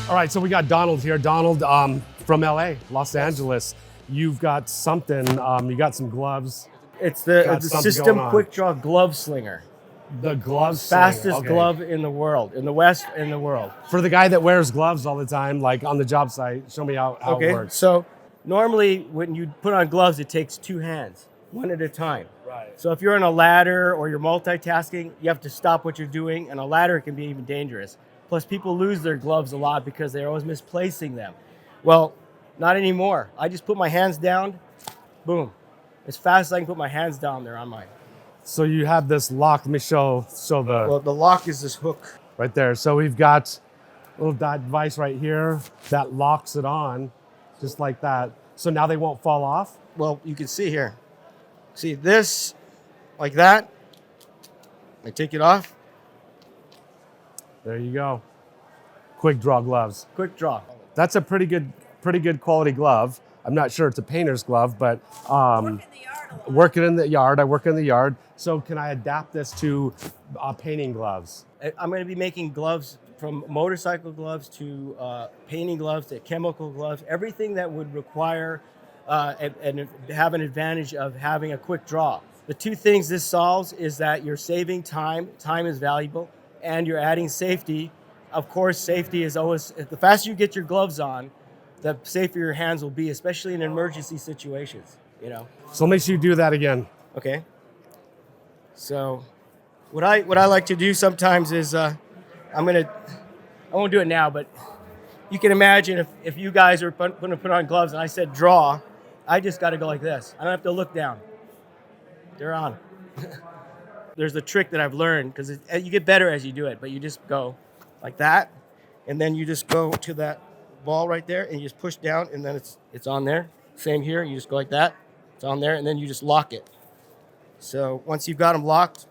All right, so we got Donald here. Donald from LA, Los Angeles. You've got something, you got some gloves. It's the something System going on. Quick Draw Glove Slinger. The glove slinger. Fastest glove in the world, in the West, in the world. For the guy that wears gloves all the time, like on the job site, show me how it works. So normally when you put on gloves, it takes two hands, one at a time. Right. So if you're on a ladder or you're multitasking, you have to stop what you're doing, and a ladder can be even dangerous. Plus, people lose their gloves a lot because they're always misplacing them. Well, not anymore. I just put my hands down, boom. As fast as I can put my hands down, they're on mine. So you have this lock. Let me show the Well, the lock is this hook. right there. So we've got a little device right here that locks it on, just like that. So now they won't fall off. Well, you can see here. See this, like that. I take it off. There you go. Quick draw gloves. Quick draw. That's a pretty good quality glove. I'm not sure it's a painter's glove, but working in the yard. I work in the yard. So can I adapt this to painting gloves? I'm going to be making gloves from motorcycle gloves to painting gloves to chemical gloves, everything that would require and have an advantage of having a quick draw. The two things this solves is that you're saving time. Time is valuable, and you're adding safety. Of course, safety is always, the faster you get your gloves on, the safer your hands will be, especially in emergency situations, you know. So make sure you do that again. Okay. So what I like to do sometimes is I won't do it now, but you can imagine if you guys are going to put on gloves and I said draw, I just got to go like this. I don't have to look down. They're on. There's a trick that I've learned because you get better as you do it, but you just go like that, and then you just go to that ball right there and you just push down, and then it's on there. Same here, you just go like that, it's on there, and then you just lock it. So once you've got them locked,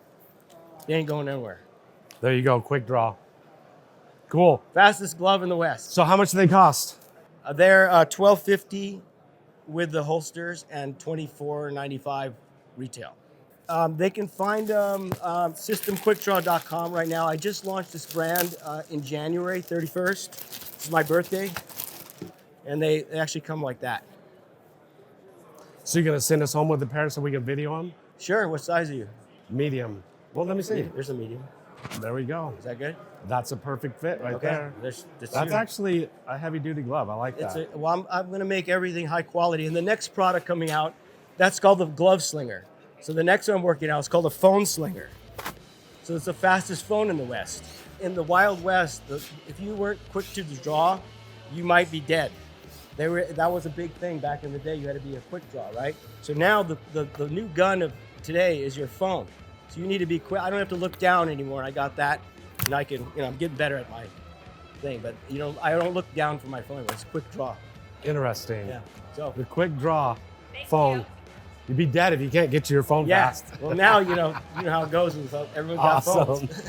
they ain't going anywhere. There you go, quick draw. Cool. Fastest glove in the West. So how much do they cost? They're $12.50 with the holsters and $24.95 retail. They can find systemquickdraw.com right now. I just launched this brand in January 31st. It's my birthday, and they actually come like that. So you're gonna send us home with the pair so we can video them? Sure. What size are you? Medium. Well, let me see. There's a medium. There we go. Is that good? That's a perfect fit right there. That's you. actually a heavy-duty glove. I like that. I'm going to make everything high quality. And the next product coming out, that's called the glove slinger. So the next one I'm working on is called a phone slinger. So it's the fastest phone in the West. In the Wild West, if you weren't quick to draw, you might be dead. That was a big thing back in the day. You had to be a quick draw, right? So now the new gun of today is your phone. So you need to be quick. I don't have to look down anymore. I got that, and I can, I'm getting better at my thing. But I don't look down for my phone. It's a quick draw. Interesting. Yeah. So the quick draw phone. You'd be dead if you can't get to your phone fast. Well, now you know how it goes with everyone's got Awesome. phones.